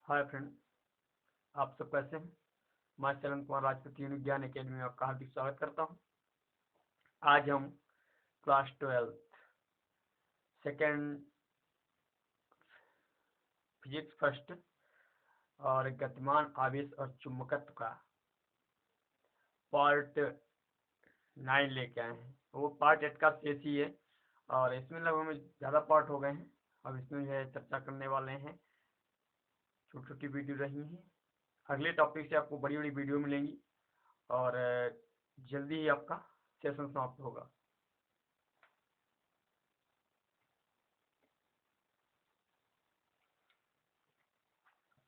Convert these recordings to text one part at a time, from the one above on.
Hi friend, आप सब कैसे हैं? मैं चरण कुमार राजपूत विज्ञान अकेडमी में आपका हार्दिक स्वागत करता हूं। आज हम क्लास 12 सेकेंड फिजिक्स फर्स्ट और गतिमान आवेश और चुंबकत्व का पार्ट 9 लेके आए हैं। वो पार्ट 8 का शेष ही है और इसमें लगभग में ज़्यादा पार्ट हो गए हैं। अब इसमें जो है चर्चा करने वाले हैं, छोटी छोटी वीडियो रही हैं। अगले टॉपिक से आपको बड़ी बड़ी वीडियो मिलेंगी और जल्दी ही आपका सेशन समाप्त होगा।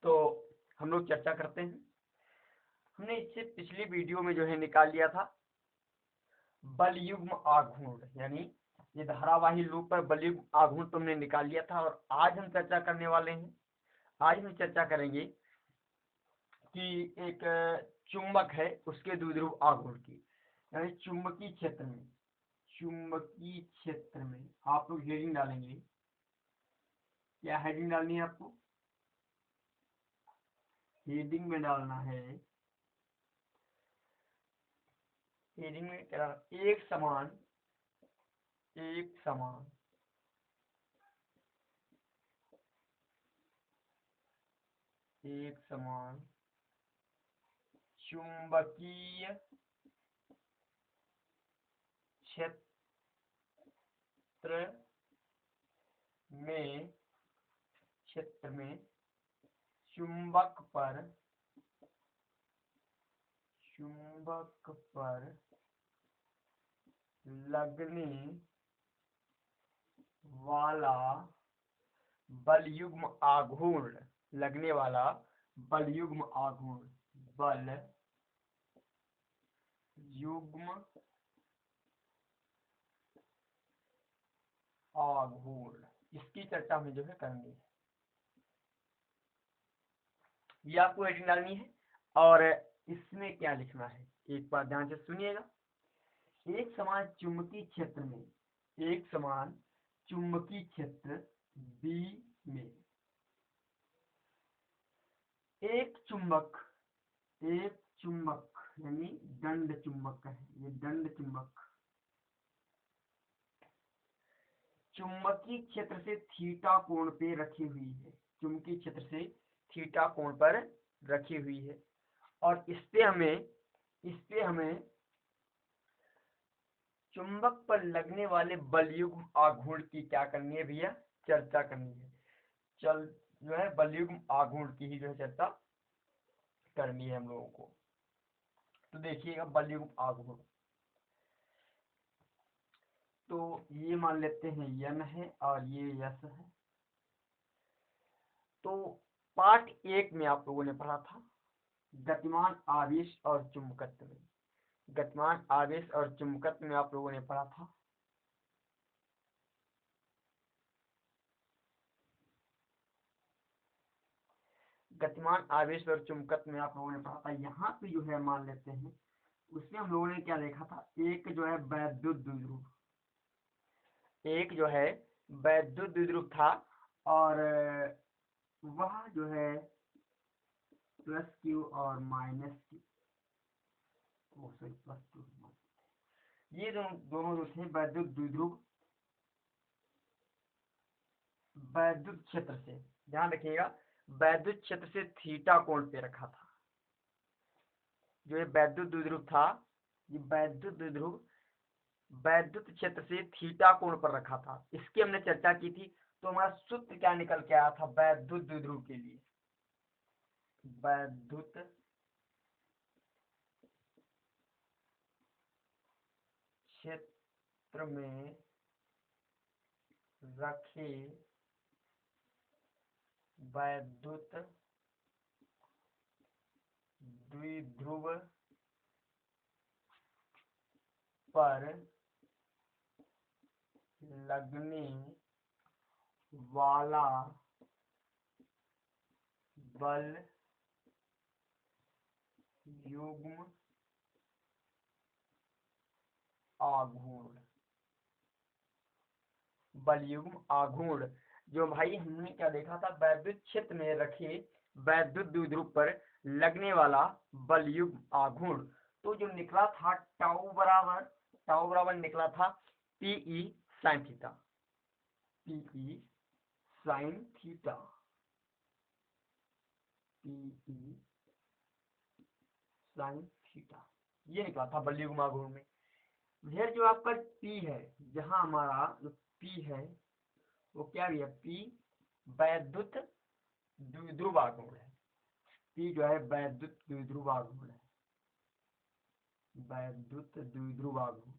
तो हम लोग चर्चा करते हैं। हमने इससे पिछली वीडियो में जो है निकाल लिया था बल युग्म आघूर्ण, यानी ये धारावाही लूप पर बल युग्म आघूर्ण तुमने निकाल लिया था। और आज हम चर्चा करने वाले हैं, आज हम चर्चा करेंगे कि एक चुंबक है, उसके द्विध्रुव आघूर्ण की, यानी चुंबकीय क्षेत्र में आप लोग हेडिंग डालेंगे। क्या हेडिंग डालनी है आपको? हेडिंग में डालना है, हेडिंग में क्या, एक समान चुंबकीय क्षेत्र में चुंबक पर लगने वाला बल युग्म आघूर्ण, इसकी चर्चा हम जो है करेंगे। ये आपको हेडिंग डालनी है और इसमें क्या लिखना है एक बार ध्यान से सुनिएगा। एक समान चुंबकीय क्षेत्र B में एक चुंबक यानी दंड चुंबक है, ये दंड चुंबक चुंबकीय क्षेत्र से थीटा कोण पे रखी हुई है, चुंबकीय क्षेत्र से थीटा कोण पर रखी हुई है। और इससे हमें चुंबक पर लगने वाले बल युग्म आघूर्ण की क्या करनी है भैया? चर्चा करनी है। जो है बल युग्म आघूर्ण की ही जो है चर्चा करनी है हम लोगों को। तो देखिएगा बल युग्म आघूर्ण, तो ये मान लेते हैं n है और ये s है। तो पार्ट 1 में आप लोगों ने पढ़ा था गतिमान आवेश और चुंबकत्व में, आप लोगों ने पढ़ा था गतिमान आवेश और चुंबकत्व में आप लोगों ने पढ़ा था। यहाँ पे जो है मान लेते हैं, उसमें हम लोगों ने क्या देखा था, एक जो है वैद्युत द्विध्रुव था और वह जो है प्लस क्यू और माइनस क्यू, ये दोनों जो थे वैद्युत क्षेत्र से, ध्यान रखिएगा, वैद्युत क्षेत्र से थीटा कोण पे रखा था। जो ये वैद्युत द्विध्रुव था, ये वैद्युत क्षेत्र से थीटा कोण पर रखा था। इसकी हमने चर्चा की थी। तो हमारा सूत्र क्या निकल के आया था वैद्युत द्विध्रुव के लिए? वैद्युत क्षेत्र में रखे वैद्युत द्विध्रुव पर लगने वाला बल युग्म आघूर्ण, जो भाई हमने क्या देखा था, वैद्युत क्षेत्र में रखे वैद्युत द्विध्रुव पर लगने वाला बलयुग्म आघूर्ण। तो जो निकला था टाउ बराबर निकला था P E sine theta, P E sine theta, P E sine theta, ये निकला था बलयुग्म आघूर्ण में। फिर जो आपका पी है, जहां हमारा जो पी है वो क्या भी है, पी वैद्युत द्विध्रुव आघूर्ण है। पी जो है वैद्युत द्विध्रुव आघूर्ण है, वैद्युत द्विध्रुव आघूर्ण,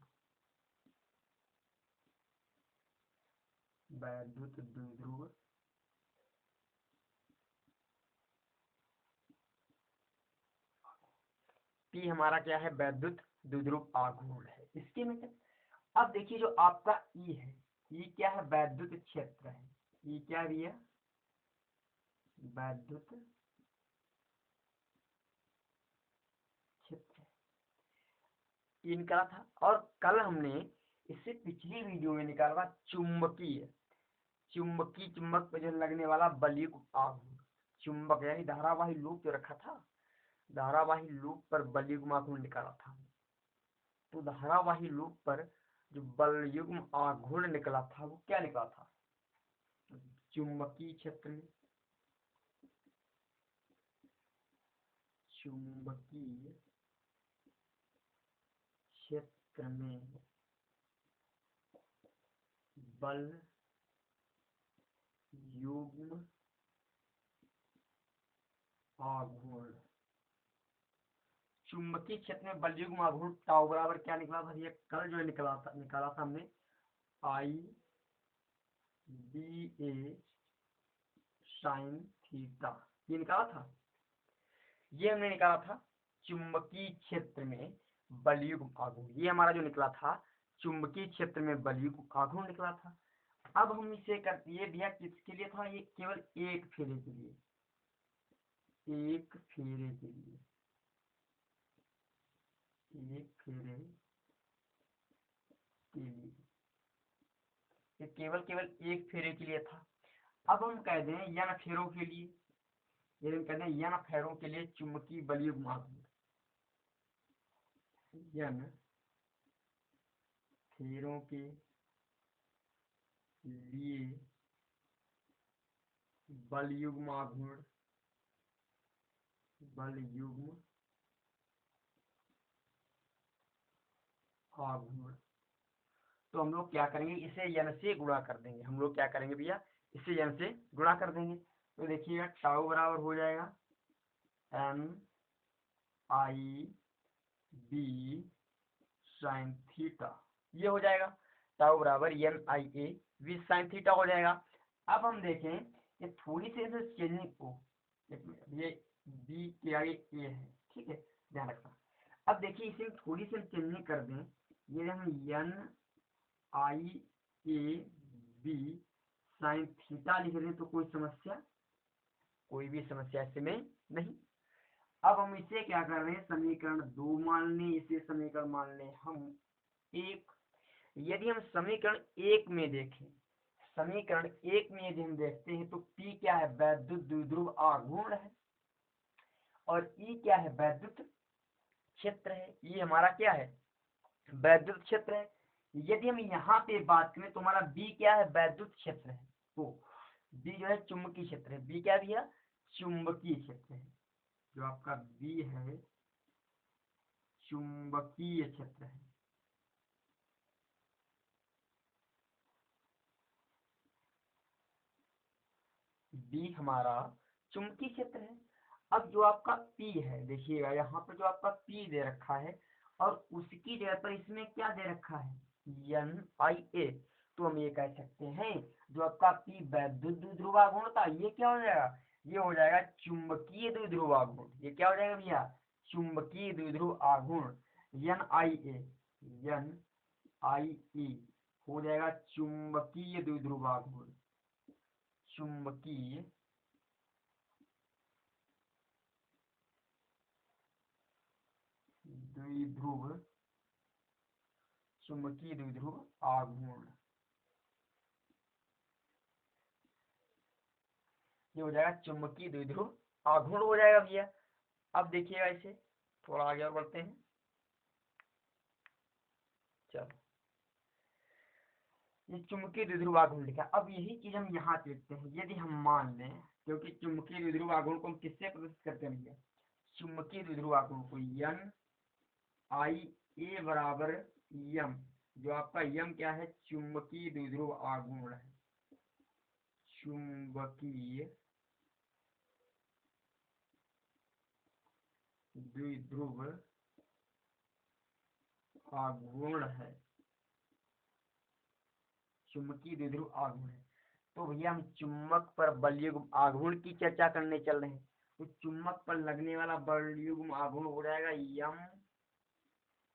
वैद्युत द्विध्रुव पी हमारा क्या है, वैद्युत द्विध्रुव आघूर्ण है। इसके में अब देखिए जो आपका ई है, ई क्या है, वैद्युत क्षेत्र है। ई क्या भी है, वैद्युत क्षेत्र ई निकाला था। और कल हमने इससे पिछली वीडियो में निकाला चुंबकीय चुंबक पर जो लगने वाला बलयुग्म आघूर्ण, चुंबक यानी धारावाही लूप जो रखा था, धारावाही लूप पर बलयुग्म आघूर्ण निकाला था। तो धारावाही लूप पर जो बलयुग्म आघूर्ण निकला था वो क्या निकला था, चुंबकीय क्षेत्र में, चुंबकीय क्षेत्र में बल युग्म आघूर्ण, चुंबकीय क्षेत्र में बलयुग्म आघूर्ण टाउ बराबर क्या निकला था, ये कल जो निकाला था हमने आई बी ए साइन थीटा, ये निकाला था, ये हमने निकाला था चुंबकीय क्षेत्र में बलयुग्म आघूर्ण। ये हमारा जो निकला था चुंबकीय क्षेत्र में बलयुग्म आघूर्ण निकला था। अब हम इसे करते, ये दिया किसके लिए था, ये केवल एक फेरे के लिए, एक फेरे के लिए, एक फेरे के लिए, ये केवल एक फेरे के लिए था। अब हम कह दें n फेरों के लिए, यदि हम कहते हैं n फेरों के लिए चुंबकीय बलयुग्म आघूर्ण, n फेरों के लिए बलयुग्म आघूर्ण, बलयुग्म आघूर्ण, तो हम लोग क्या करेंगे, इसे n से गुणा कर देंगे। हम लोग क्या करेंगे भैया, इसे n से गुणा कर देंगे। तो देखिएगा टाउ बराबर हो जाएगा n I B sine theta, ये हो जाएगा टाउ बराबर n I A B sine theta हो जाएगा। अब हम देखें ये थोड़ी सी इसे चेंजिंग को, ये बी के आगे ए है, ठीक है, ध्यान रखना। अब देखिए इसे थोड़ी सी चेंजिंग कर दें, ये हम n I A B sine theta लिख दें तो कोई समस्या, कोई भी समस्या इसमें नहीं। अब हम इसे क्या कर रहे हैं, समीकरण 2 मान लें, इसे समीकरण मान लें हम 1। यदि हम समीकरण 1 में देखें, समीकरण 1 में यदि हम देखते हैं तो P क्या है, वैद्युत द्विध्रुव आघूर्ण है, और E क्या है, वैद्युत क्षेत्र है। ये हमारा क्या है, वैद्युत क्षेत्र है। यदि हम यहाँ पे बात करें तो हमारा B क्या है, वैद्युत क्षेत्र है। तो B जो है चुंबकीय क्षेत्र है, B क्या दिया, चुंबकीय क्षेत्र है। जो आपका B है चुंबकीय क्षेत्र है, B हमारा चुंबकीय क्षेत्र है। अब जो आपका P है, देखिएगा यहाँ पर जो आपका P दे रखा है और उसकी जगह पर इसमें क्या दे रखा है, NIA। तो हम ये कह सकते हैं जो आपका P वैद्युत द्विध्रुव आघूर्ण था, ये क्या हो जाएगा, ये हो जाएगा चुंबकीय द्विध्रुव आघूर्ण। ये क्या हो जाएगा भैया, चुंबकीय द्विध्रुव आघूर्ण, NIE हो जाएगा चुंबकीय द्विध्रुव आघूर्ण, चुंबकीय द्विध्रुव, चुंबकीय द्विध्रुव आघूर्ण, ये हो जाएगा चुंबकीय द्विध्रुव आघूर्ण हो जाएगा भैया। अब देखिएगा इसे थोड़ा आगे और बढ़ते हैं। चलो, ये चुंबकीय द्विध्रुव आघूर्ण लिखा। अब यही चीज हम यहाँ देखते हैं। यदि हम मान लें, क्योंकि चुंबकीय द्विध्रुव आघूर्ण को हम किससे प्रदर्शित करते हैं भैया, चुंबकीय द्विध्रुव आघूर्ण को N I A बराबर M, जो आपका M क्या है, चुंबकीय द्विध्रुव आघूर्ण है। चुंबकीय द्विध्रुव आघूर्ण है, चुंबकीय द्विध्रुव आघूर्ण है। तो भैया हम चुम्बक पर बलयुग्म आघूर्ण की चर्चा करने चल रहे हैं। तो चुम्बक पर लगने वाला बलयुग्म आघूर्ण हो जाएगा यम,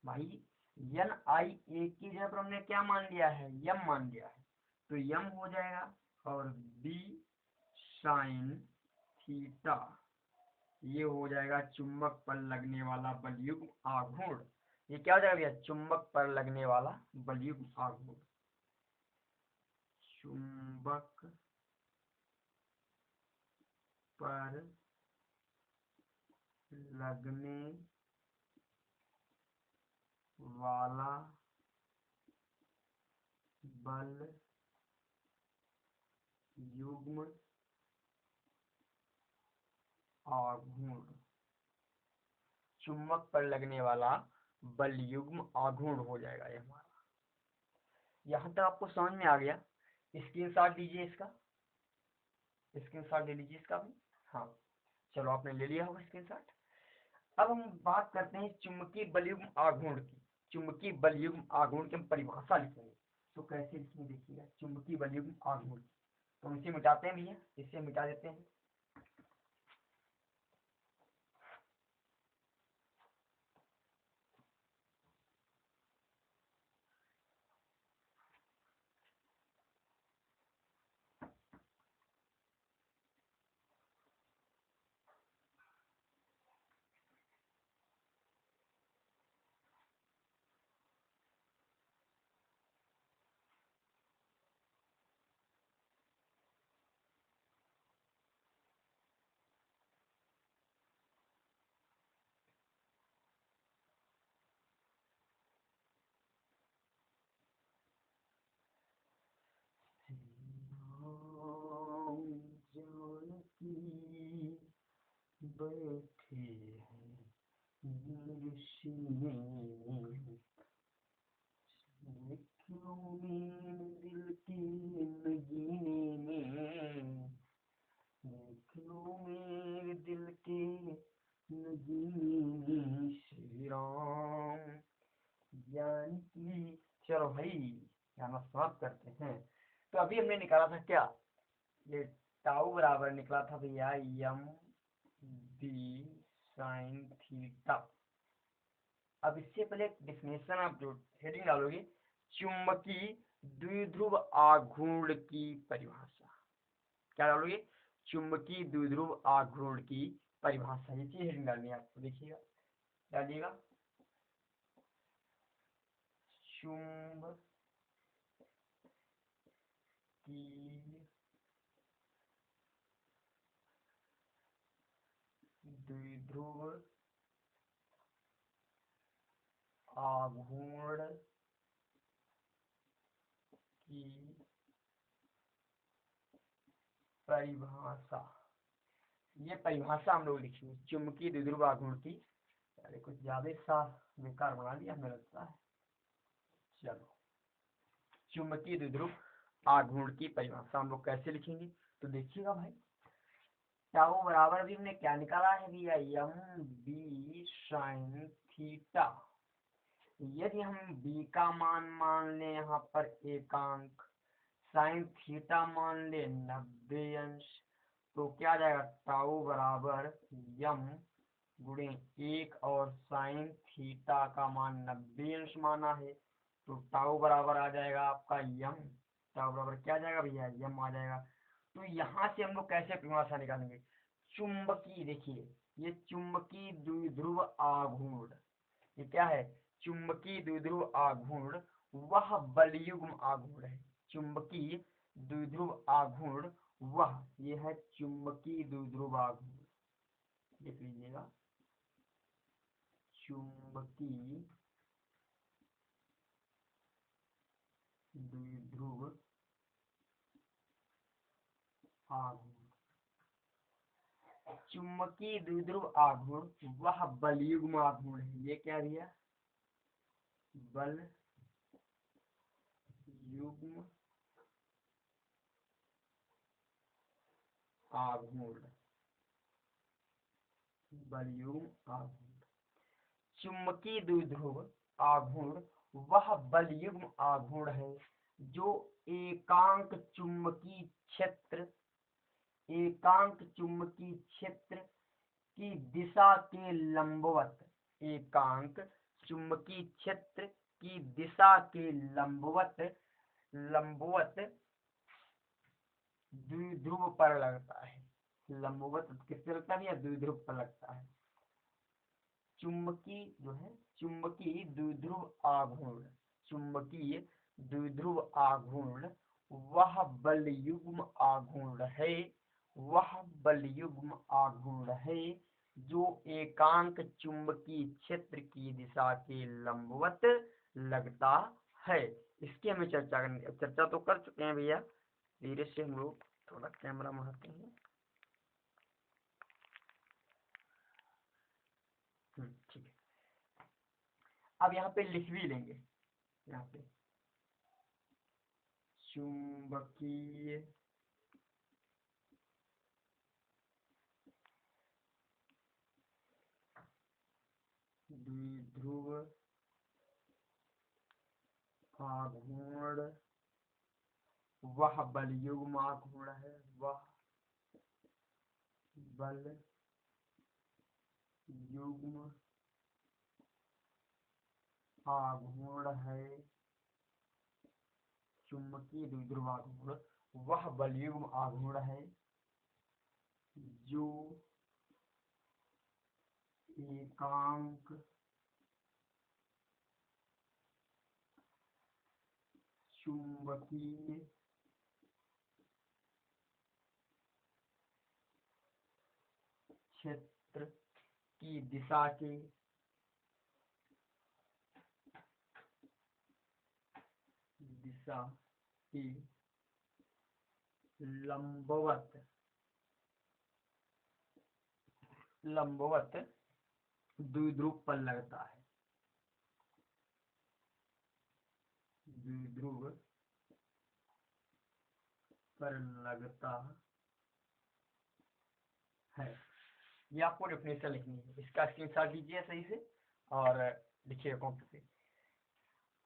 भाई NI की जगह पर हमने क्या मान लिया है, यम मान लिया है, तो यम हो जाएगा। और B साइन थीटा, ये हो जाएगा चुंबक पर लगने वाला बलयुग्म आघूर्ण। ये क्या हो जाएगा भैया, चुंबक पर लगने वाला बलयुग्म आघूर्ण। चुंबक पर लगने वाला बल युग्म आघूर्ण, चुंबक पर लगने वाला बल युग्म आघूर्ण हो जाएगा ये हमारा। यहाँ तक आपको समझ में आ गया। स्क्रीनशॉट लीजिए इसका, स्क्रीनशॉट ले लीजिए इसका भी। हाँ चलो, आपने ले लिया होगा स्क्रीनशॉट। अब हम बात करते हैं चुंबकीय बलयुग्म आघूर्ण की। चुंबकीय बलयुग्म आघूर्ण की हम परिभाषा लिखेंगे, तो कैसे लिखेंगे देखिएगा, चुंबकीय बलयुग्म आघूर्ण। तो इसे मिटाते हैं भैया, इसे मिटा देते हैं। बैठे हैं दिल की नगीने में, मेरे दिल के नगीने श्री राम जानकी। चलो भाई, गाना समाप्त करते हैं। तो अभी हमने निकाला था क्या, ये टाउ बराबर निकला था भैया यम बी साइन थीटा। अब इससे पहले एक डिफिनेशन आप जो हेडिंग डालोगे, चुंबकीय द्विध्रुव आघूर्ण की परिभाषा, क्या डालोगे, चुंबकीय द्विध्रुव आघूर्ण की परिभाषा। ये चीज हेडिंग डालनी है आपको, देखिएगा डालिएगा, चुंबकीय द्विध्रुव आघूर्ण की परिभाषा। ये परिभाषा हम लोग लिखेंगे चुंबकीय द्विध्रुव आघूर्ण की। अरे कुछ ज्यादा सा बेकार बना दिया हमें लगता है। चलो, चुंबकीय द्विध्रुव आघूर्ण की परिभाषा हम लोग कैसे लिखेंगे, तो देखिएगा भाई, टाउ बराबर भी हमने क्या निकाला है भैया, यम बी साइन थीटा। यदि हम b का मान ले यहाँ पर एकांक, साइन थीटा मान ले 90 अंश, तो क्या आ जाएगा, टाउ बराबर यम गुणे 1, और साइन थीटा का मान 90 अंश माना है, तो टाउ बराबर आ जाएगा आपका यम। टाउ बराबर क्या आ जाएगा भैया, यम आ जाएगा। तो यहाँ से हम लोग कैसे परिभाषा निकालेंगे, चुंबकीय, देखिए ये चुंबकीय द्विध्रुव आघूर्ण, ये क्या है, चुंबकीय द्विध्रुव आघूर्ण वह बलयुग्म आघूर्ण है। चुंबकीय द्विध्रुव आघूर्ण वह, ये है चुंबकीय द्विध्रुव आघूर्ण। लिख लीजिएगा, चुंबकीय द्विध्रुव आघूर्ण। चुंबकीय द्विध्रुव आघूर्ण वह बलयुग्म आघूर्ण है, ये क्या दिया, बल युग्म आघूर्ण, बलयुग्म आघूर्ण। चुंबकीय द्विध्रुव आघूर्ण वह बलयुग्म आघूर्ण है जो एकांक चुंबकीय क्षेत्र की दिशा के लंबवत, एकांक चुंबकीय क्षेत्र की दिशा के लंबवत द्विध्रुव पर लगता है। लंबवत किससे लगता है, या द्विध्रुव पर लगता है। चुंबकीय द्विध्रुव आघूर्ण वह बलयुग्म आघूर्ण है जो एकांक चुंबकीय क्षेत्र की दिशा के लंबवत लगता है। इसकी हमें चर्चा तो कर चुके हैं भैया, धीरे से हम लोग थोड़ा कैमरा मारते हैं। ठीक है, अब यहाँ पे लिख भी लेंगे, यहाँ पे चुंबकीय द्विध्रुव आघूर्ण वह बलयुग्म आघूर्ण है, वह बलयुग्म आघूर्ण है। चुंबकीय द्विध्रुव आघूर्ण वह बलयुग्म आघूर्ण है जो एकांक चुंबकीय क्षेत्र की दिशा के लंबवत द्विध्रुव पर लगता है। द्विध्रुव पर लगता है, ये आपको डेफिनेशन लिखनी है। इसका स्क्रीनशॉट लीजिए सही से और लिखिए कॉपी पे।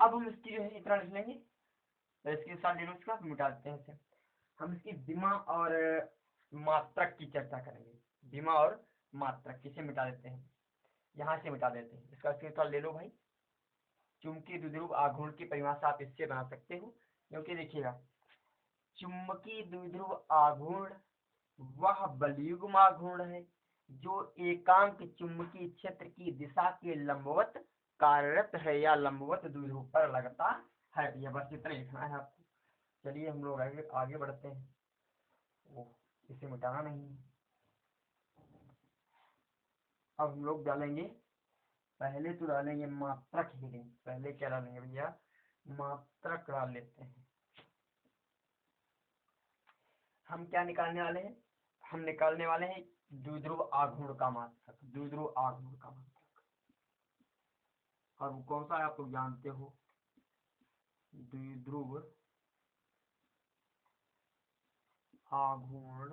अब हम इसकी जो है इतना लिख लेंगे, तो स्क्रीनशॉट ले लो इसका, मिटा देते हैं इसे। हम इसकी दिमा और मात्रक की चर्चा करेंगे। दिमा और मात्रक किसे मिटा देते हैं, यहाँ से मिटा देते हैं। इसका स्क्रीनशॉट ले लो भाई। चुंबकीय द्विध्रुव आघूर्ण की परिभाषा आप इससे बना सकते हो, क्योंकि देखिएगा, चुंबकीय द्विध्रुव आघूर्ण वह बलयुग्म आघूर्ण है जो एकांक चुंबकीय क्षेत्र की दिशा के लंबवत कार्यरत है या लंबवत द्विध्रुव पर लगता है। यह बस इतना लिखना है आपको। चलिए हम लोग आगे बढ़ते हैं। इसे मिटाना नहीं है। अब हम लोग डालेंगे, पहले तो डालेंगे मात्रक हीटिंग। पहले क्या डालेंगे भैया, मात्रक डाल लेते हैं। हम क्या निकालने वाले हैं, हम निकालने वाले हैं द्विध्रुव आघूर्ण का मात्रक, द्विध्रुव आघूर्ण का मात्रक। और वो कौन सा है आप लोग जानते हो, द्विध्रुव आघूर्ण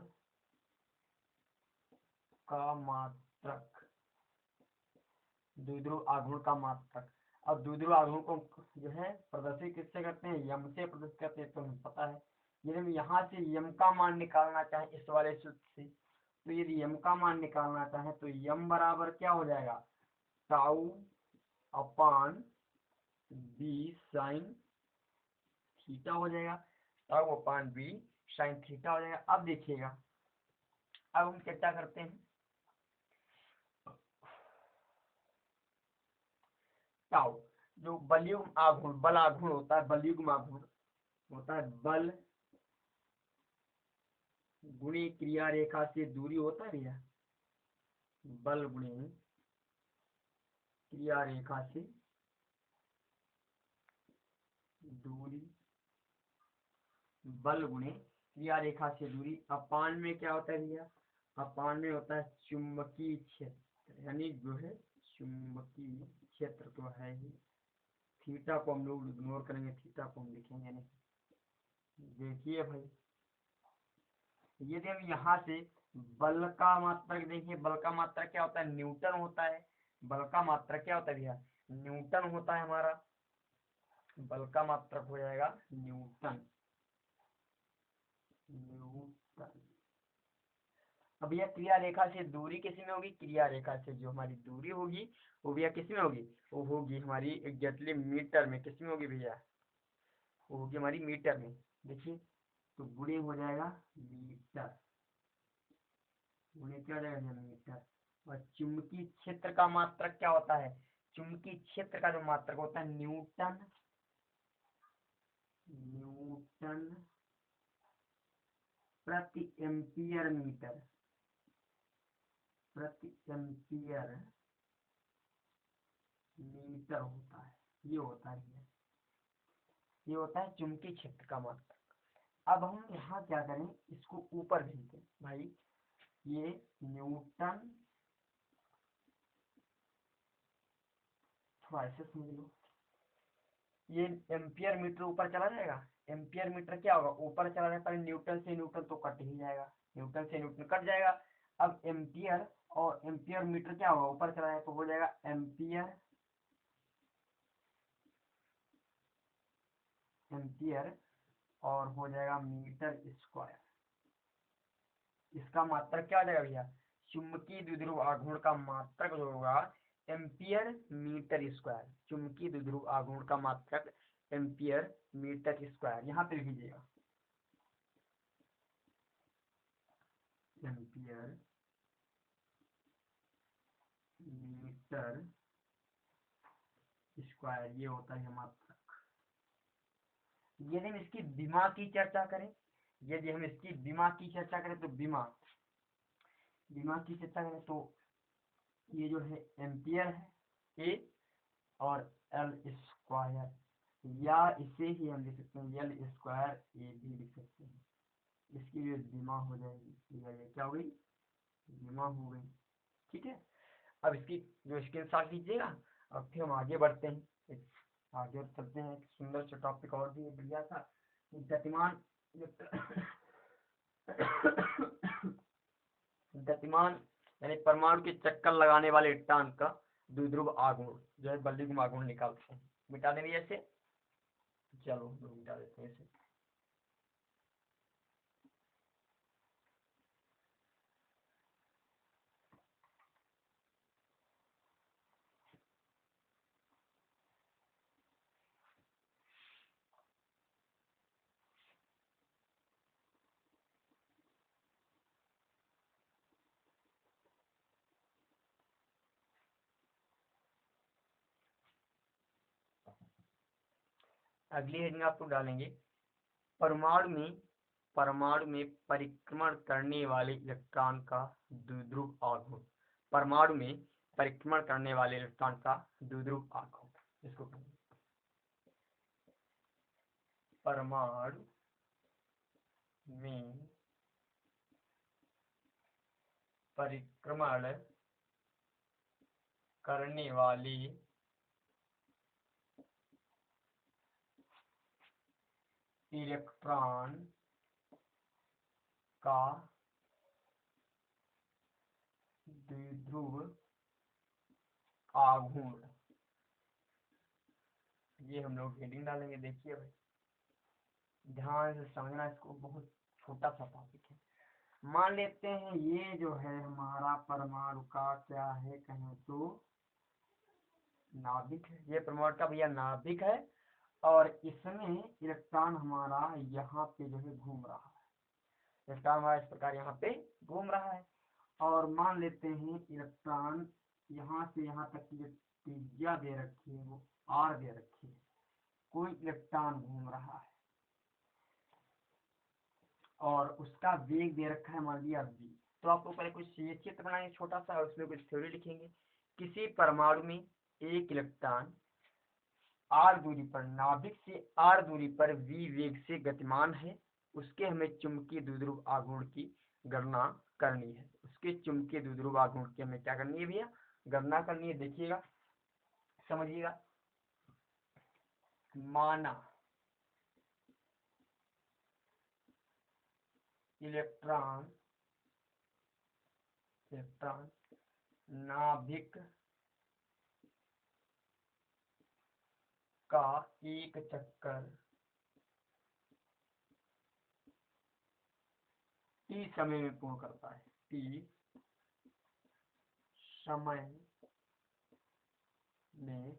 का मात्रक, द्विध्रुव आघूर्ण का मात्रक। अब द्विध्रुव आघूर्ण को जो है प्रदर्शित किससे करते हैं, यम से प्रदर्शित करते हैं, तो हमें पता है। यदि हम यहाँ से यम का मान निकालना चाहें इस वाले सूत्र से, तो यदि यम का मान निकालना चाहें तो यम बराबर क्या हो जाएगा, टाउ अपान बी साइन थीटा हो जाएगा। टाउ अपान बी साइन थीटा हो जाएगा। अब देखिएगा, अब हम चर्चा करते हैं टाउ, जो बलयुग्म आघूर्ण, बल आघूर्ण होता है, बलयुग्म आघूर्ण होता है, बल गुणे क्रिया रेखा से दूरी होता है भैया, बल गुणे क्रिया रेखा से दूरी, बल गुणे क्रिया रेखा से दूरी। अपान में क्या होता है भैया, अपान में होता है चुंबकीय क्षेत्र, यानी जो है चुंबकीय क्षेत्र तो है ही। थीटा को हम लोग इग्नोर करेंगे, थीटा को हम लिखेंगे नहीं। देखिए भाई, यदि हम यहाँ से बल का मात्रक देखिए, बल का मात्रक क्या होता है, न्यूटन होता है। बल का मात्रक क्या होता है भैया, न्यूटन होता है हमारा। बल का मात्रक हो जाएगा न्यूटन, न्यूटन। अब यह क्रिया रेखा से दूरी किस में होगी, क्रिया रेखा से जो हमारी दूरी होगी वो भैया किस में होगी, वो होगी हमारी एग्जैक्टली मीटर में। किस में होगी भैया, वो होगी हमारी मीटर में। देखिए तो गुणे हो जाएगा मीटर, गुणे क्या हो जाएगा मीटर। और चुंबकीय क्षेत्र का मात्रक क्या होता है, चुंबकीय क्षेत्र का जो मात्रक होता है न्यूटन, न्यूटन प्रति एम्पियर मीटर, प्रति एम्पियर मीटर होता है। ये होता है, ये होता है चुंबकीय क्षेत्र का मात्रक। अब हम यहाँ क्या करें, इसको ऊपर भेज दें भाई। ये न्यूटन, थोड़ा ऐसे समझ लो, ये एम्पियर मीटर ऊपर चला जाएगा। एम्पियर मीटर क्या होगा, ऊपर चला जाता है, न्यूटन से न्यूटन तो कट ही जाएगा, न्यूटन से न्यूटन कट जाएगा। अब एम्पियर और एम्पियर मीटर क्या होगा, ऊपर चला जाएगा तो हो जाएगा एम्पियर, एम्पियर और हो जाएगा मीटर स्क्वायर। इसका मात्रक क्या आ जाएगा भैया, चुंबकीय द्विध्रुव आघूर्ण का मात्रक जो होगा एम्पियर मीटर स्क्वायर। चुंबकीय द्विध्रुव आघूर्ण का मात्रक एम्पियर मीटर स्क्वायर, यहाँ पे लिख लीजिएगा एम्पियर मीटर स्क्वायर, ये होता है मात्रक। यदि हम इसकी विमा की चर्चा करें, यदि हम इसकी विमा की चर्चा करें तो विमा, विमा की चर्चा करें तो ये जो है एम्पियर है ए और एल स्क्वायर, या इसे ही हम लिख सकते हैं एल स्क्वायर ए भी लिख सकते हैं। इसकी भी विमा हो जाएगी, ये क्या हो गई, विमा हो गई। ठीक है, अब इसकी जो स्क्रीन शॉट लीजिएगा। अब फिर हम आगे बढ़ते हैं, आगे चलते हैं। एक सुंदर सा टॉपिक और भी बढ़िया था, गतिमान गतिमान यानी परमाणु के चक्कर लगाने वाले इलेक्ट्रॉन का द्विध्रुव आघूर्ण जो है बल्लिकुम आघूर्ण निकालते हैं। मिटा देंगे ऐसे, चलो मिटा देते हैं इसे। अगली हेडिंग आप लोग डालेंगे, परमाणु में परिक्रमण करने वाले इलेक्ट्रॉन का द्विध्रुव आघूर्ण। परमाणु में परिक्रमण करने वाले इलेक्ट्रॉन का द्विध्रुव आघूर्ण, इसको परमाणु में परिक्रमण करने वाली इलेक्ट्रॉन का द्विध्रुव आघूर्ण, ये हम लोग हेडिंग डालेंगे। देखिए भाई ध्यान से समझना इसको, बहुत छोटा सा टॉपिक है। मान लेते हैं ये जो है हमारा परमाणु का क्या है, कहें तो नाभिक है। ये परमाणु का भैया नाभिक है और इसमें इलेक्ट्रॉन हमारा यहाँ पे जो है घूम रहा है, इलेक्ट्रॉन हमारा इस प्रकार यहाँ पे घूम रहा है। और मान लेते हैं इलेक्ट्रॉन यहाँ से यहाँ तक की त्रिज्या दे रखी है, वो आर दे रखी है, कोई इलेक्ट्रॉन घूम रहा है और उसका वेग दे रखा है मान लिया v। तो आपको पहले कुछ चित्र बनाएंगे छोटा सा और उसमें कुछ थ्योरी लिखेंगे। किसी परमाणु में एक इलेक्ट्रॉन r दूरी पर, नाभिक से r दूरी पर v वेग से गतिमान है, उसके हमें चुंबकीय द्विध्रुव आघूर्ण की गणना करनी है। उसके चुंबकीय द्विध्रुव आघूर्ण की हमें क्या करनी है भैया, गणना करनी है। देखिएगा, समझिएगा। माना इलेक्ट्रॉन नाभिक का एक चक्कर t समय में पूर्ण करता है, t समय में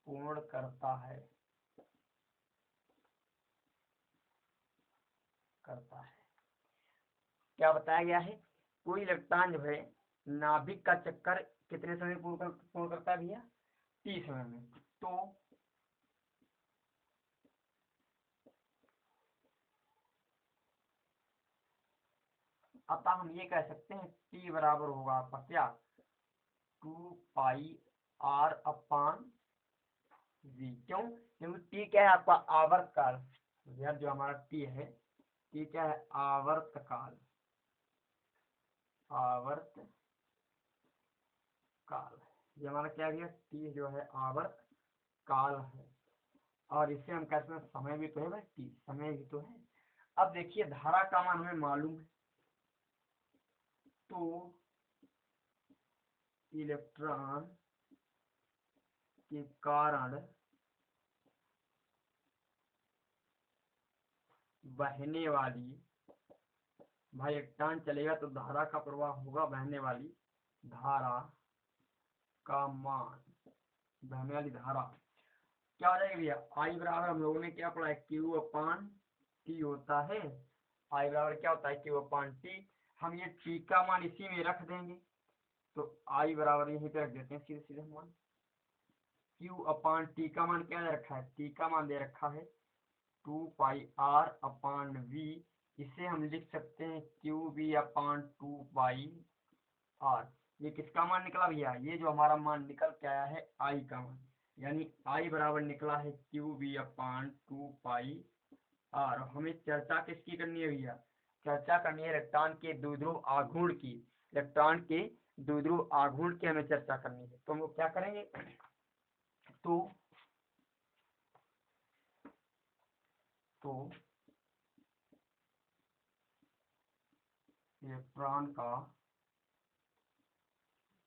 पूर्ण करता है क्या बताया गया है, कोई इलेक्ट्रॉन जो है नाभिक का चक्कर कितने समय में पूर्ण करता है भैया, t समय में। तो अतः हम ये कह सकते हैं t बराबर होगा आपका क्या, 2 पाई r अपान v। क्यों, क्योंकि t क्या है आपका आवर्त काल, यह जो हमारा t है, t क्या है आवर्त काल, ये हमारा क्या है, t जो है आवर्त काल है। और इससे हम कहते हैं समय भी तो है भाई, t समय भी तो है। अब देखिए धारा का मान हमें मालूम है, तो इलेक्ट्रॉन के कारण बहने वाली, भाई इलेक्ट्रॉन चलेगा तो धारा का प्रवाह होगा, बहने वाली धारा का मान, बहने वाली धारा क्या हो जाएगा भैया, आई बराबर हम लोगों ने क्या पढ़ा है, क्यू अपान टी होता है। आई बराबर क्या होता है, क्यू अपान टी। हम ये टी का मान इसी में रख देंगे, तो आई बराबर यहीं पे रख देते हैं सीधे सीधे मान। क्यू अपान टी का मान क्या दे रखा है, टी का मान दे रखा है 2 पाई r अपान v। इसे हम लिख सकते हैं क्यू बी अपान 2 पाई r। ये किसका मान निकला भैया, ये जो हमारा मान निकल के आया है आई का मान, यानी आई बराबर निकला है क्यू बी अपान 2 पाई r। हमें चर्चा किसकी करनी है भैया, चर्चा करनी है इलेक्ट्रॉन के द्विध्रुव आघूर्ण की, इलेक्ट्रॉन के द्विध्रुव आघूर्ण की हमें चर्चा करनी है। तो हम लोग क्या करेंगे, तो इलेक्ट्रॉन का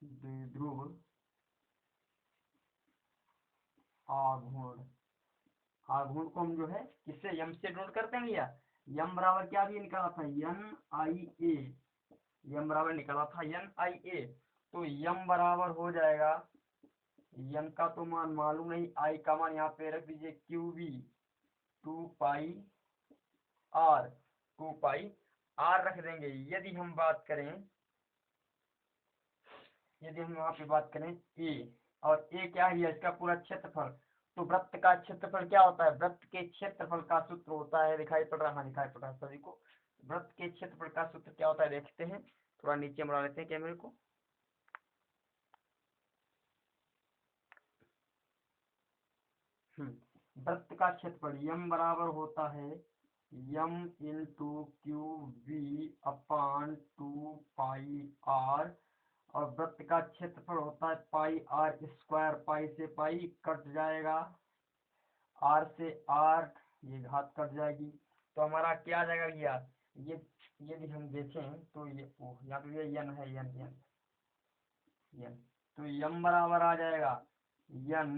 द्विध्रुव आघूर्ण, आघूर्ण को हम जो है किससे, यम से नोट करते हैं भैया। यम बराबर क्या भी निकाला था, एन आई ए, यम बराबर निकाला था एन आई ए। तो यम बराबर हो जाएगा, यम का तो मान मालूम नहीं, आई का मान यहाँ पे रख दीजिए Q B 2 pi R, 2 pi R रख देंगे। यदि हम बात करें, यदि हम यहाँ पे बात करें ए, और ए क्या है, इसका पूरा क्षेत्रफल। तो वृत्त का क्षेत्रफल क्या होता है, वृत्त के क्षेत्रफल का सूत्र होता है, दिखाई पड़ रहा है, दिखाई पड़ रहा है सभी को। वृत्त के क्षेत्रफल का सूत्र क्या होता है, देखते हैं, थोड़ा नीचे बढ़ा लेते हैं कैमरे को। वृत्त का क्षेत्रफल यम बराबर होता है m into q B upon 2 pi r, और वृत्त का क्षेत्रफल होता है पाई आर स्क्वायर, पाई से पाई कट जाएगा, आर से आर, ये घात कट जाएगी, तो हमारा क्या आ जाएगा भैया, ये यदि हम देखें तो ये ओ यहाँ पे ये यन है, यन यन यन, तो यम बराबर आ जाएगा n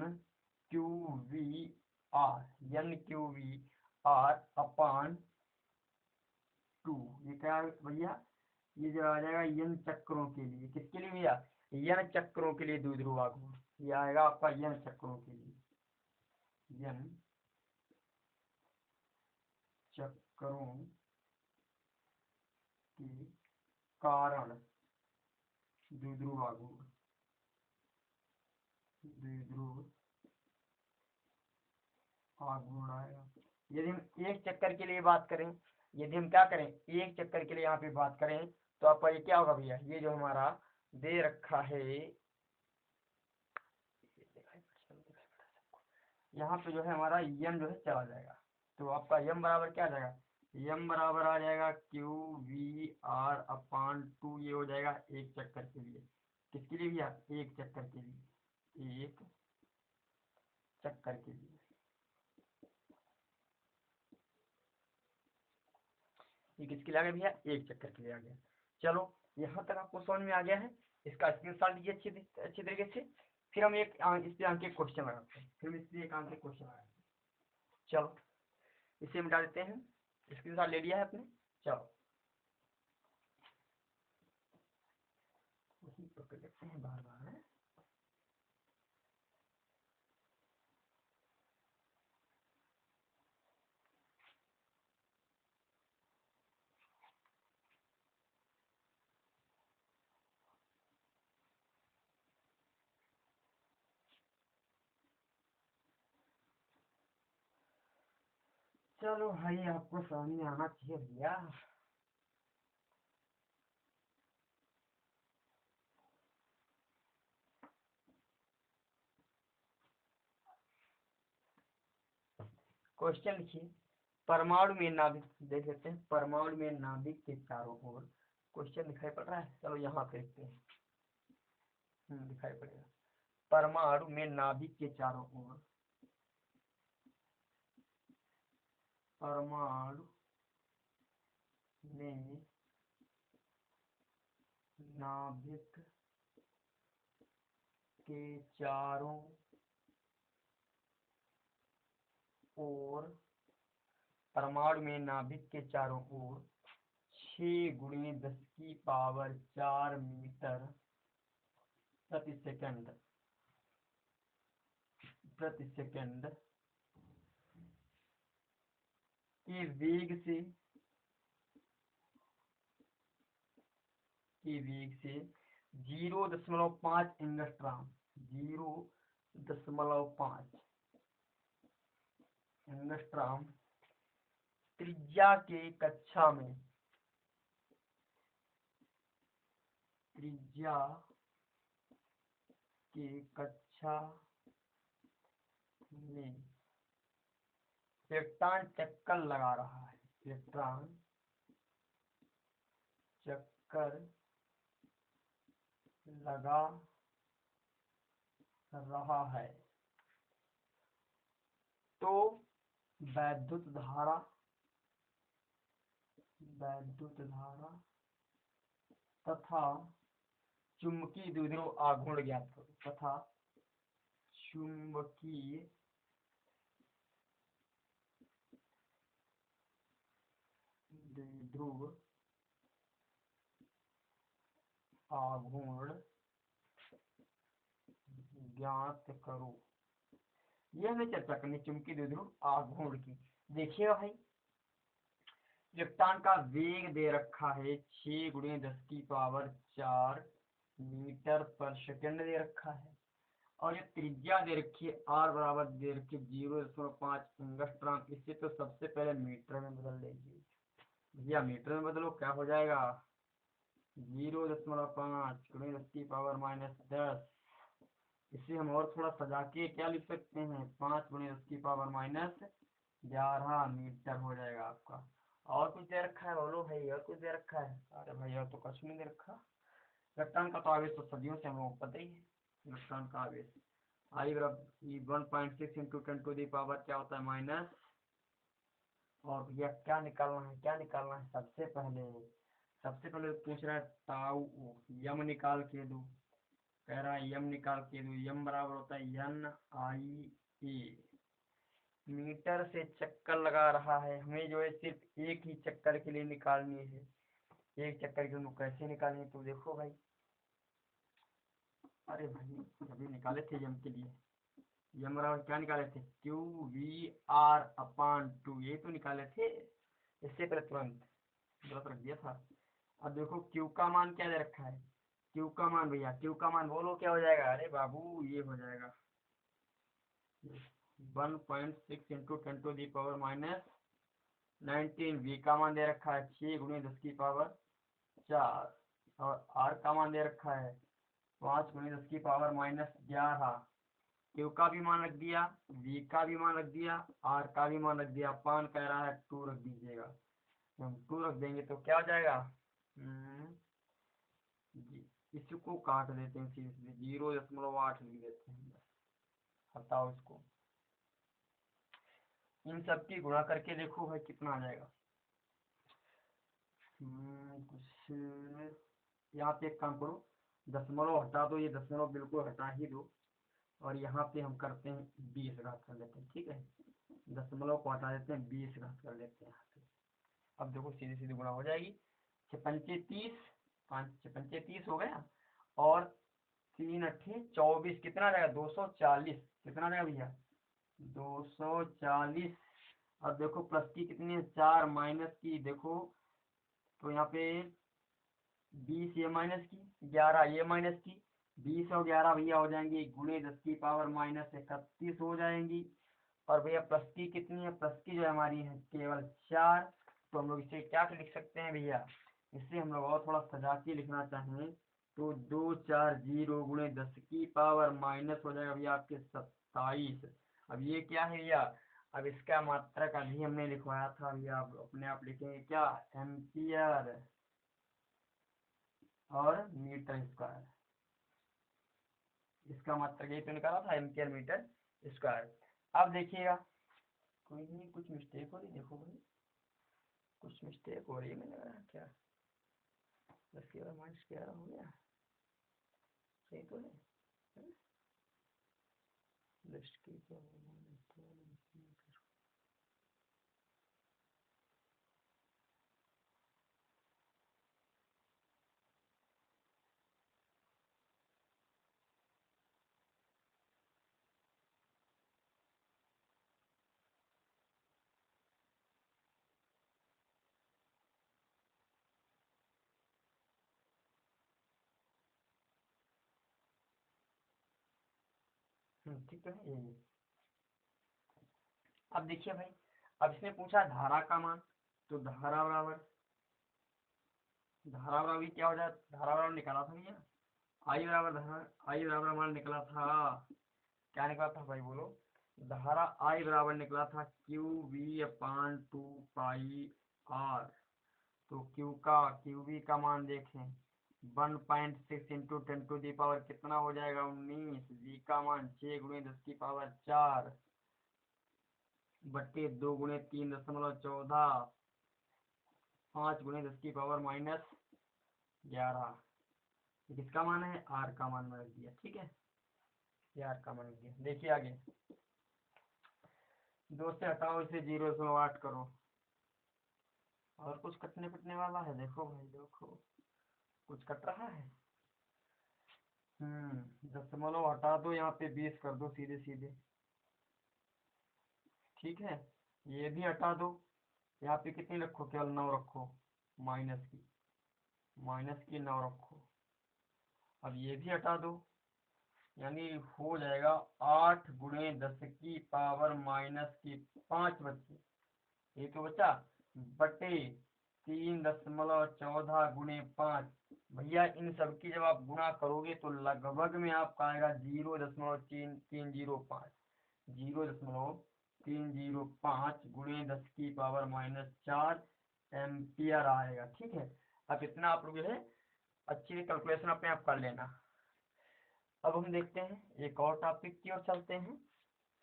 q v r, n q v r upon 2। ये क्या है भैया, ये जो आ जाएगा यन चक्रों के लिए, किसके लिए भैया, यन चक्रों के लिए द्विध्रुव आघूर्ण, ये आएगा आपका यन चक्रों के लिए, यन चक्रों के कारण द्विध्रुव आघूर्ण, द्विध्रुव आघूर्ण आएगा। यदि हम एक चक्कर के लिए बात करें, यदि हम क्या करें एक चक्कर के लिए यहाँ पे बात करें तो आपका ये क्या होगा भैया, ये जो हमारा दे रखा है यहाँ पे जो है हमारा यम जो है चला जाएगा, तो आपका यम बराबर क्या आ जाएगा, यम बराबर आ जाएगा क्यू वी आर अपान 2, ये हो जाएगा एक चक्कर के लिए, किसके लिए भैया, एक चक्कर के लिए, एक चक्कर के लिए। ये किसके लिए आ गया भैया, एक चक्कर के लिए आ गया। चलो यहाँ तक आपको समझ में आ गया है, इसका स्क्रीनशॉट लीजिए अच्छी तरीके से। फिर हम एक इस पे आके क्वेश्चन लगाते हैं, फिर हम इस पे एक आके क्वेश्चन लगाते हैं। चलो इसे मिटा देते हैं, स्क्रीनशॉट ले लिया है आपने। चलो वही पकड़ लेते हैं बार बार है। चलो भाई आपको समझ में आना चाहिए भैया। क्वेश्चन लिखिए, परमाणु में नाभिक, देख लेते हैं परमाणु में नाभिक के चारों ओर, क्वेश्चन दिखाई पड़ रहा है, चलो यहाँ पे देखते हैं। दिखाई पड़ेगा, परमाणु में नाभिक के चारों ओर, परमाणु में नाभिक के चारों ओर, परमाणु में नाभिक के चारों ओर 6×10⁴ मीटर प्रति सेकंड के वेग से 0.5 एंगस्ट्रॉम, 0.5 एंगस्ट्रॉम त्रिज्या के कक्षा में, त्रिज्या के कक्षा में इलेक्ट्रॉन चक्कर लगा रहा है, इलेक्ट्रॉन चक्कर लगा रहा है, तो वैद्युत धारा तथा चुंबकीय द्विध्रुव आघूर्ण ज्ञात करो, तथा चुंबकीय द्विध्रुव आघूर्ण ज्ञात करो। यह हमें चर्चा करनी चुंबकीय द्विध्रुव आघूर्ण की। देखिएगा भाई, इलेक्ट्रॉन का वेग दे रखा है 6×10⁴ मीटर पर सेकंड दे रखा है, और ये त्रिज्या दे रखी है r बराबर दे रखी है 0.5 एंगस्ट्रॉम। इसे तो सबसे पहले मीटर में बदल देंगे भैया, मीटर में बदलो क्या हो जाएगा, 0.5 × 10⁻⁻10। इसे हम और थोड़ा सजा के क्या लिख सकते हैं, 5×10⁻11 मीटर हो जाएगा आपका। और कुछ दे रखा है, बोलो भाई और कुछ दे रखा है, अरे भाई और तो कुछ नहीं दे रखा। इलेक्ट्रॉन का तो आवेश तो सदियों से हम लोग पता ही है, इलेक्ट्रॉन का आवेश I बराबर 1.6 × 10⁻⁻, क्या होता है माइनस। और भैया क्या निकालना है, क्या निकालना है, सबसे पहले पूछ रहा है ताऊ, यम निकाल के दो, कह रहा है यम निकाल के दो, यम बराबर होता है NIA। मीटर से चक्कर लगा रहा है, हमें जो है सिर्फ एक ही चक्कर के लिए निकालनी है, एक चक्कर के लिए कैसे निकालेंगे, तो देखो भाई, अरे भाई अभी निकाले थे यम के लिए, यम बराबर क्या निकाले थे, QVR/2, ये तो निकाले थे इससे पहले, तुरंत गलत रख दिया था। अब देखो क्यू का मान क्या दे रखा है, क्यू का मान भैया, क्यू का मान बोलो क्या हो जाएगा, अरे बाबू ये हो जाएगा 1.6 × 10⁻⁻, 19 v का मान दे रखा है 6 गुणे 10 की पावर 4, और r का मान दे रखा है 5 गुणे 10 की पावर -11। Q का भी मान रख दिया, V का भी मान रख दिया, R का भी मान रख दिया। पान कह रहा है 2 रख दीजिएगा। हम 2 रख देंगे तो क्या हो जाएगा, जी इसको काट देते हैं, सीधे 0.8 लिख देते हैं। हटाओ इसको, इन सब की गुणा करके देखो भाई कितना आ जाएगा। कुछ यहाँ पे एक काम करो, दशमलव हटा दो, ये दशमलव बिल्कुल हटा ही दो, और यहाँ पे हम करते हैं 20 घात कर लेते हैं। ठीक है, दशमलव को हटा देते हैं, 20 घात कर लेते हैं यहाँ पे। अब देखो सीधी सीधी गुणा हो जाएगी, 6 पंचे 30, 5 6 पंचे 30 हो गया, और 3 अट्ठे 24, कितना आ जाएगा 240। कितना आ जाएगा भैया 240। अब देखो प्लस की कितनी है 4, माइनस की देखो तो यहाँ पे 20 ये माइनस की, 11 ये माइनस की, 20 और 11 भैया हो जाएंगे गुणे 10 की पावर -31 हो जाएंगी। और भैया प्लस की कितनी है, प्लस की जो है हमारी है केवल 4। तो हम लोग इसे क्या लिख सकते हैं भैया, इससे हम लोग और थोड़ा सजा के लिखना चाहें तो 240 गुणे 10 की पावर माइनस हो जाएगा भैया आपके 27। अब ये क्या है भैया, अब इसका मात्रक अभी हमने लिखवाया था भैया, आप अपने आप लिखेंगे क्या, एम्पियर और मीटर स्क्वायर। इसका मात्रक यही तो निकाला था, एम्पियर मीटर स्क्वायर। अब देखिएगा, कोई नहीं, कुछ मिस्टेक हो रही, देखो भाई कुछ मिस्टेक हो रही है, मैंने कहा क्या 10 की पावर -11 हो गया, सही तो है। 10 की पावर ठीक तो है यही। अब देखिए भाई, अब इसने पूछा धारा का मान, तो धारा बराबर क्या हो जाए, धारा बराबर निकाला था भैया, आई बराबर हमारा निकला था, क्या निकला था भाई बोलो, धारा आई बराबर निकला था QV/2 पाई R। तो क्यू वी का मान देखें 1.6 इंटू 10 टू दी पावर कितना हो जाएगा 19। वी का मान 6 गुणे 10 की पावर 4 बट्टे 2 गुणे 3.14, 5 गुणे 10 की पावर -11। किसका मान है, आर का मान रख दिया। ठीक है, ये आर का मान रख दिया। देखिए आगे, 2 से हटाओ, इसे 0.8 करो, और कुछ कटने पटने वाला है, देखो भाई देखो कुछ कट रहा है। दशमलव हटा दो, यहाँ पे 20 कर दो सीधे सीधे। ठीक है, ये भी हटा दो, यहाँ पे कितनी रखो, केवल 9 रखो, माइनस की 9 रखो। अब ये भी हटा दो, यानी हो जाएगा 8 गुणे 10 की पावर -5 बच्चे, ये तो बचा, बटे 3.14 गुणे 5। भैया इन सब की जब आप गुणा करोगे तो लगभग में आपका आएगा 0.305, 0.305 गुणे 10 की पावर -4 एम्पियर आएगा। ठीक है, अब इतना आप लोग जो है अच्छी कैलकुलेशन अपने आप कर लेना। अब हम देखते हैं एक और टॉपिक की ओर चलते हैं,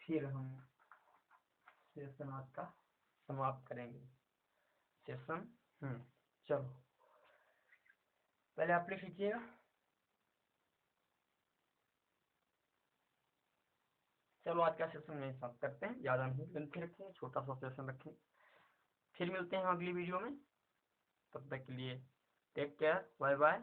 फिर हम सेशन आज का समाप्त करेंगे सेशन। चलो पहले आप लिख लीजिएगा। चलो आज का सेशन में समाप्त करते हैं, ज़्यादा नहीं लेंथ रखें, छोटा सा सेशन रखें। फिर मिलते हैं अगली वीडियो में, तब तक के लिए टेक केयर, बाय बाय।